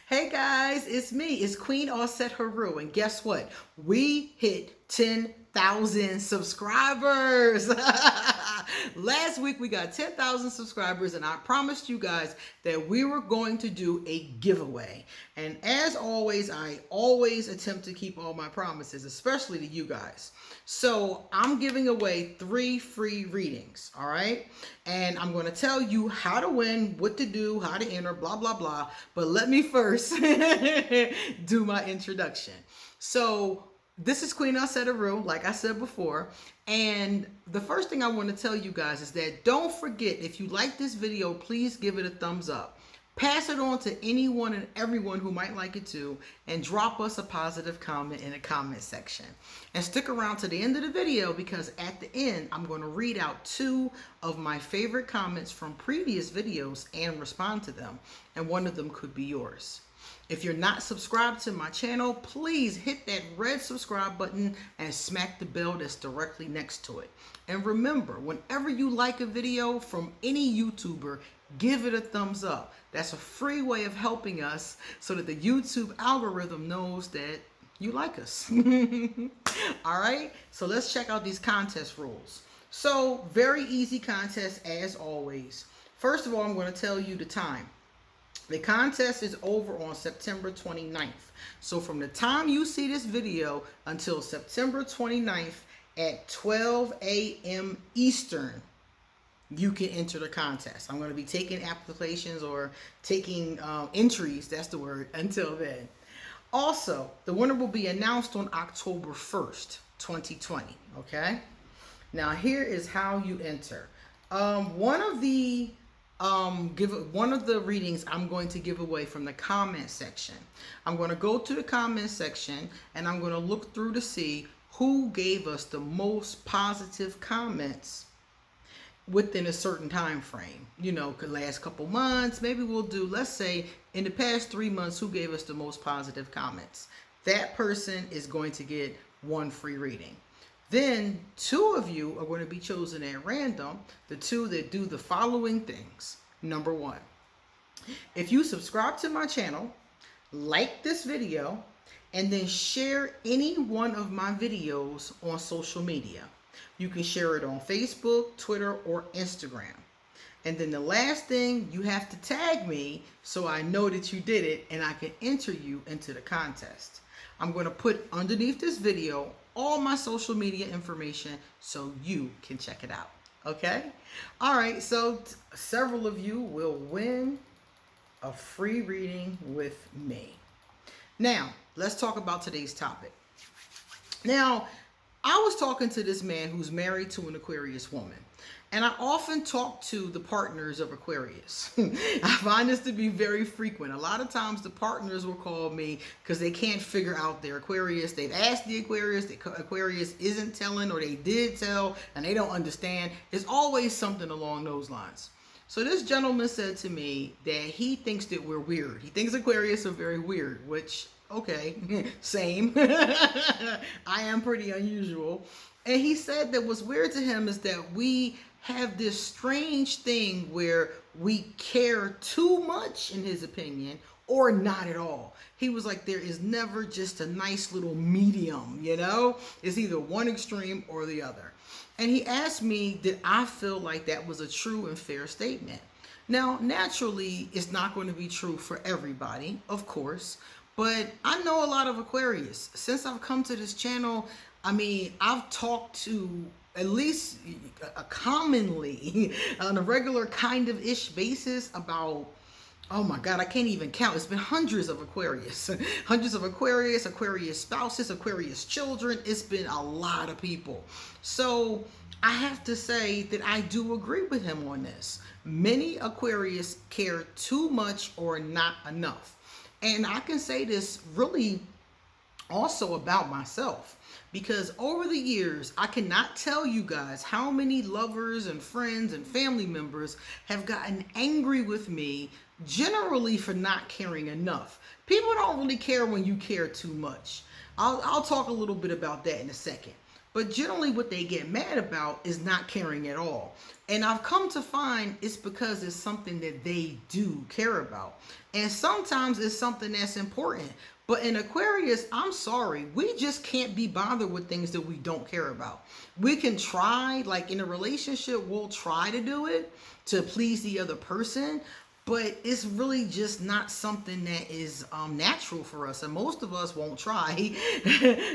Hey guys, it's me. It's Queen Offset Haru, and guess what? We hit 10,000 subscribers. Last week we got 10,000 subscribers, and I promised you guys that we were going to do a giveaway. And as always, I always attempt to keep all my promises, especially to you guys. So I'm giving away 3 free readings, all right? And I'm going to tell you how to win, what to do, how to enter, blah, blah, blah. But let me first do my introduction. So this is Queen Offset, like I said before. And the first thing I want to tell you guys is that don't forget, if you like this video, please give it a thumbs up. Pass it on to anyone and everyone who might like it too, and drop us a positive comment in the comment section. And stick around to the end of the video, because at the end, I'm going to read out 2 of my favorite comments from previous videos and respond to them. And one of them could be yours. If you're not subscribed to my channel, please hit that red subscribe button and smack the bell that's directly next to it. And remember, whenever you like a video from any YouTuber, give it a thumbs up. That's a free way of helping us so that the YouTube algorithm knows that you like us. All right, so let's check out these contest rules. So very easy contest as always. First of all, I'm going to tell you the time. The contest is over on September 29th. So from the time you see this video until September 29th at 12 a.m. Eastern, you can enter the contest. I'm going to be taking applications or taking entries, that's the word, until then. Also, the winner will be announced on October 1st, 2020, okay? Now, here is how you enter. One of the readings I'm going to give away from the comment section. I'm going to go to the comment section and I'm going to look through to see who gave us the most positive comments within a certain time frame. You know, could last couple months. Maybe we'll do, let's say, in the past 3 months, who gave us the most positive comments. That person is going to get 1 free reading. Then 2 of you are going to be chosen at random, the 2 that do the following things. Number 1, if you subscribe to my channel, like this video, and then share any one of my videos on social media. You can share it on Facebook, Twitter, or Instagram. And then the last thing, you have to tag me so I know that you did it and I can enter you into the contest. I'm going to put underneath this video all my social media information so you can check it out. Okay? All right, so several of you will win a free reading with me. Now, let's talk about today's topic. Now, I was talking to this man who's married to an Aquarius woman. And I often talk to the partners of Aquarius. I find this to be very frequent. A lot of times the partners will call me because they can't figure out their Aquarius. They've asked the Aquarius isn't telling, or they did tell and they don't understand. It's always something along those lines. So this gentleman said to me that he thinks that we're weird. He thinks Aquarius are very weird, which, okay, same. I am pretty unusual. And he said that what's weird to him is that we have this strange thing where we care too much, in his opinion, or not at all. He was like, there is never just a nice little medium, you know? It's either one extreme or the other. And he asked me, did I feel like that was a true and fair statement? Now, naturally, it's not going to be true for everybody, of course, but I know a lot of Aquarius. Since I've come to this channel, I mean, I've talked to at least commonly on a regular kind of ish basis about, oh my God, I can't even count. It's been hundreds of Aquarius, hundreds of Aquarius, Aquarius spouses, Aquarius children. It's been a lot of people. So I have to say that I do agree with him on this. Many Aquarius care too much or not enough. And I can say this really also about myself, because over the years, I cannot tell you guys how many lovers and friends and family members have gotten angry with me generally for not caring enough. People don't really care when you care too much. I'll talk a little bit about that in a second. But generally what they get mad about is not caring at all. And I've come to find it's because it's something that they do care about. And sometimes it's something that's important. But in Aquarius, I'm sorry, we just can't be bothered with things that we don't care about. We can try, like in a relationship, we'll try to do it to please the other person, but it's really just not something that is natural for us, and most of us won't try.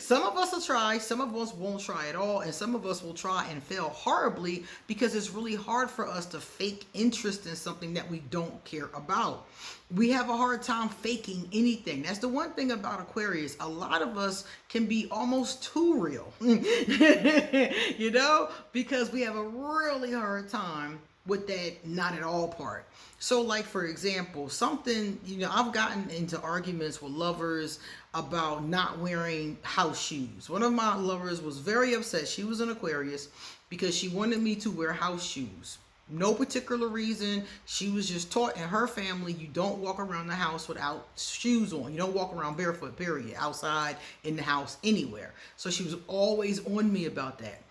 Some of us will try, some of us won't try at all, and some of us will try and fail horribly because it's really hard for us to fake interest in something that we don't care about. We have a hard time faking anything. That's the one thing about Aquarius. A lot of us can be almost too real, you know, because we have a really hard time with that not at all part. So like, for example, something, you know, I've gotten into arguments with lovers about not wearing house shoes. One of my lovers was very upset. She was an Aquarius because she wanted me to wear house shoes. No particular reason. She was just taught in her family, you don't walk around the house without shoes on. You don't walk around barefoot, period, outside, in the house, anywhere. So she was always on me about that.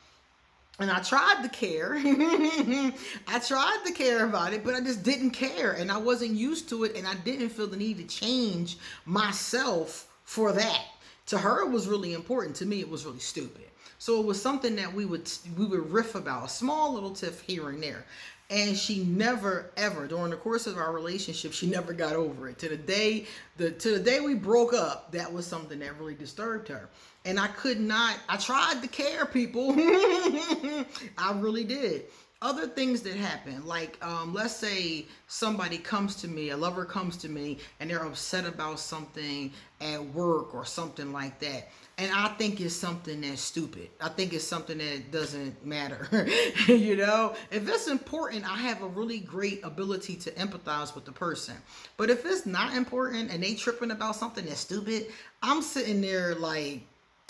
And I tried to care. I tried to care about it, but I just didn't care. And I wasn't used to it. And I didn't feel the need to change myself for that. To her, it was really important. To me, it was really stupid. So it was something that we would riff about, a small little tiff here and there. And she never, ever, during the course of our relationship, she never got over it. To the day we broke up, that was something that really disturbed her. And I tried to care, people. I really did. Other things that happen, like let's say somebody comes to me, a lover comes to me, and they're upset about something at work or something like that. And I think it's something that's stupid. I think it's something that doesn't matter. You know, if it's important, I have a really great ability to empathize with the person. But if it's not important and they tripping about something that's stupid, I'm sitting there like,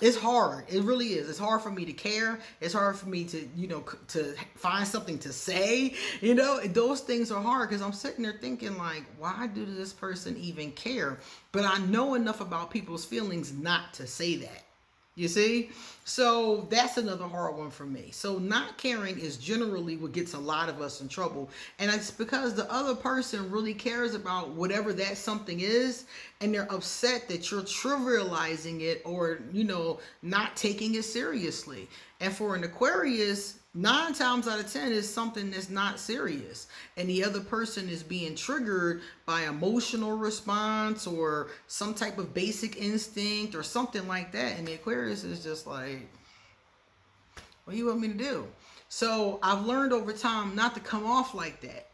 it's hard. It really is. It's hard for me to care. It's hard for me to, you know, to find something to say. You know, those things are hard because I'm sitting there thinking like, why do this person even care? But I know enough about people's feelings not to say that. You see? So that's another hard one for me. So not caring is generally what gets a lot of us in trouble. And it's because the other person really cares about whatever that something is, and they're upset that you're trivializing it or, you know, not taking it seriously. And for an Aquarius, 9 times out of 10 is something that's not serious, and the other person is being triggered by emotional response or some type of basic instinct or something like that, and the Aquarius is just like, what do you want me to do? So I've learned over time not to come off like that.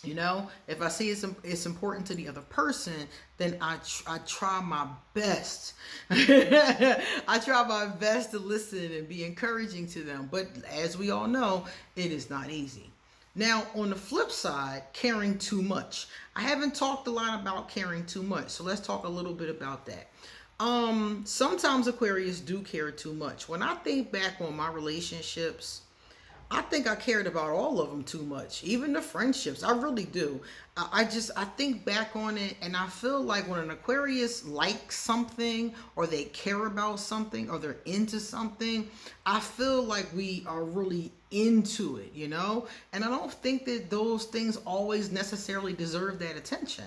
You know, if I see it's important to the other person, then I try my best. I try my best to listen and be encouraging to them. But as we all know, it is not easy. Now, on the flip side, caring too much. I haven't talked a lot about caring too much, so let's talk a little bit about that. Sometimes Aquarius do care too much. When I think back on my relationships, I think I cared about all of them too much, even the friendships. I really do. I think back on it, and I feel like when an Aquarius likes something or they care about something or they're into something, I feel like we are really into it, you know? And I don't think that those things always necessarily deserve that attention.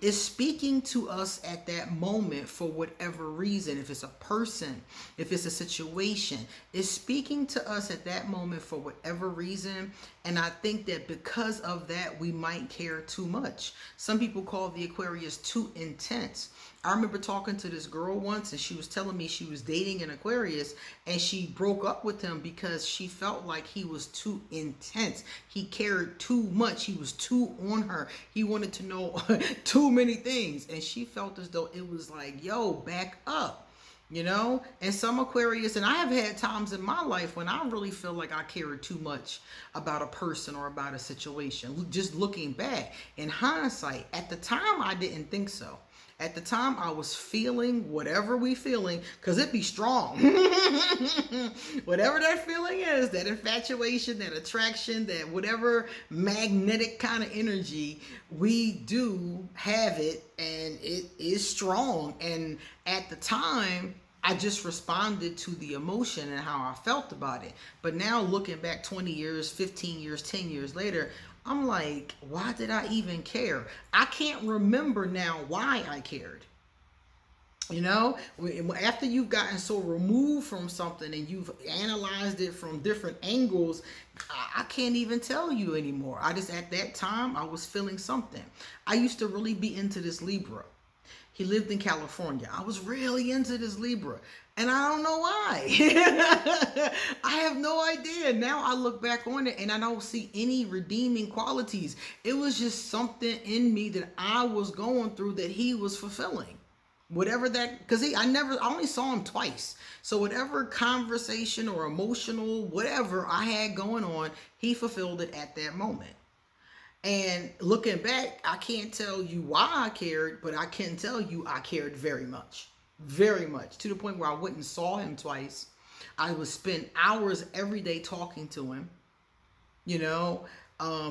Is speaking to us at that moment for whatever reason. If it's a person, if it's a situation, is speaking to us at that moment for whatever reason. And I think that because of that, we might care too much. Some people call the Aquarius too intense. I remember talking to this girl once, and she was telling me she was dating an Aquarius, and she broke up with him because she felt like he was too intense. He cared too much. He was too on her. He wanted to know too many things, and she felt as though it was like, yo, back up. You know, and some Aquarius, and I have had times in my life when I really feel like I cared too much about a person or about a situation. Just looking back in hindsight, at the time I didn't think so. At the time, I was feeling whatever we feeling, because it be strong. Whatever that feeling is, that infatuation, that attraction, that whatever magnetic kind of energy, we do have it, and it is strong. And at the time, I just responded to the emotion and how I felt about it. But now looking back 20 years, 15 years, 10 years later, I'm like, why did I even care? I can't remember now why I cared. You know, after you've gotten so removed from something and you've analyzed it from different angles, I can't even tell you anymore. I just, at that time, I was feeling something. I used to really be into this Libra. He lived in California. I was really into this Libra, and I don't know why. I have no idea. Now I look back on it and I don't see any redeeming qualities. It was just something in me that I was going through that he was fulfilling. Whatever that, because I only saw him twice. So whatever conversation or emotional, whatever I had going on, he fulfilled it at that moment. And looking back, I can't tell you why I cared, but I can tell you I cared very much. Very much. To the point where I went and saw him twice. I would spend hours every day talking to him. You know,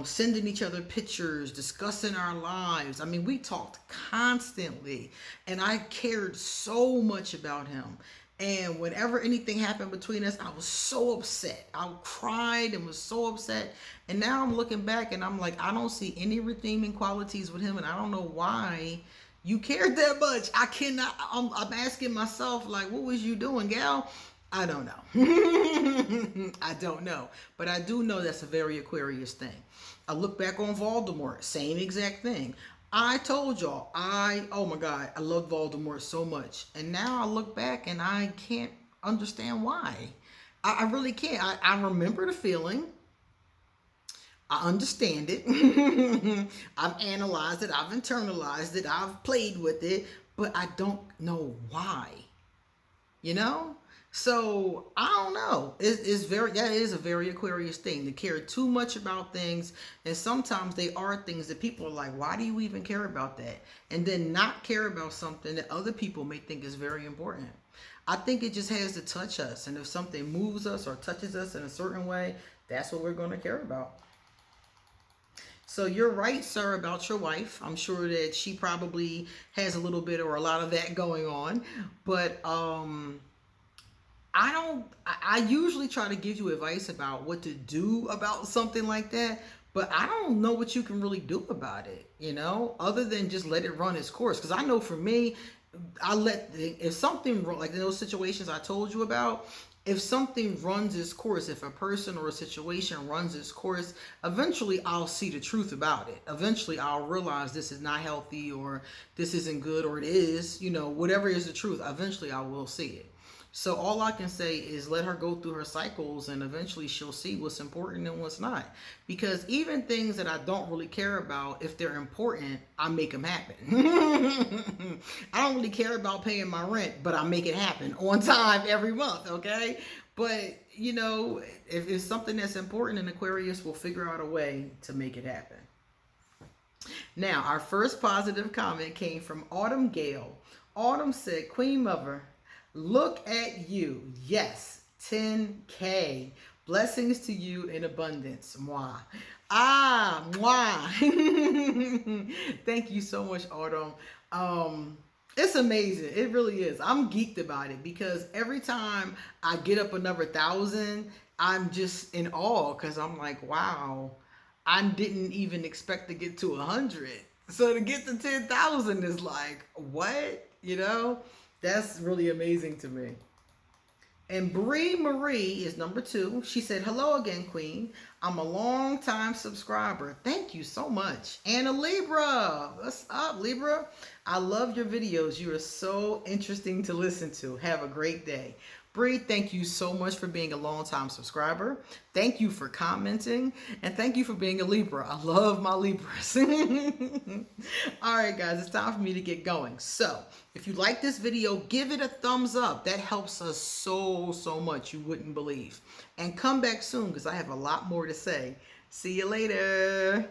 sending each other pictures, discussing our lives. I mean, we talked constantly, and I cared so much about him. And whenever anything happened between us, I was so upset. I cried and was so upset. And now I'm looking back and I'm like, I don't see any redeeming qualities with him, and I don't know why you cared that much. I cannot. I'm asking myself, like, what was you doing, gal? I don't know. I don't know. But I do know that's a very Aquarius thing. I look back on Voldemort, same exact thing. I told y'all, oh my God, I love Voldemort so much. And now I look back and I can't understand why. I really can't. I remember the feeling. I understand it. I've analyzed it. I've internalized it. I've played with it. But I don't know why. You know? So I don't know. That is a very Aquarius thing, to care too much about things. And sometimes they are things that people are like, why do you even care about that? And then not care about something that other people may think is very important. I think it just has to touch us. And if something moves us or touches us in a certain way, that's what we're going to care about. So you're right, sir, about your wife. I'm sure that she probably has a little bit or a lot of that going on. But I usually try to give you advice about what to do about something like that, but I don't know what you can really do about it, you know, other than just let it run its course. Because I know for me, if something, like in those situations I told you about, if something runs its course, if a person or a situation runs its course, eventually I'll see the truth about it. Eventually I'll realize this is not healthy, or this isn't good, or it is, you know, whatever is the truth, eventually I will see it. So all I can say is let her go through her cycles, and eventually she'll see what's important and what's not. Because even things that I don't really care about, if they're important, I make them happen. I don't really care about paying my rent, but I make it happen on time every month, okay? But, you know, if it's something that's important, an Aquarius will figure out a way to make it happen. Now, our first positive comment came from Autumn Gale. Autumn said, Queen Mother, look at you. Yes, 10K. Blessings to you in abundance. Mwah. Mwah. Thank you so much, Autumn. It's amazing. It really is. I'm geeked about it because every time I get up another 1,000, I'm just in awe because I'm like, wow, I didn't even expect to get to 100. So to get to 10,000 is like, what? You know? That's really amazing to me. And Bree Marie is number 2. She said, hello again, Queen. I'm a long-time subscriber. Thank you so much. And a Libra. What's up, Libra? I love your videos. You are so interesting to listen to. Have a great day. Bree, thank you so much for being a long-time subscriber. Thank you for commenting. And thank you for being a Libra. I love my Libras. All right, guys, it's time for me to get going. So if you like this video, give it a thumbs up. That helps us so much. You wouldn't believe. And come back soon because I have a lot more to say. See you later.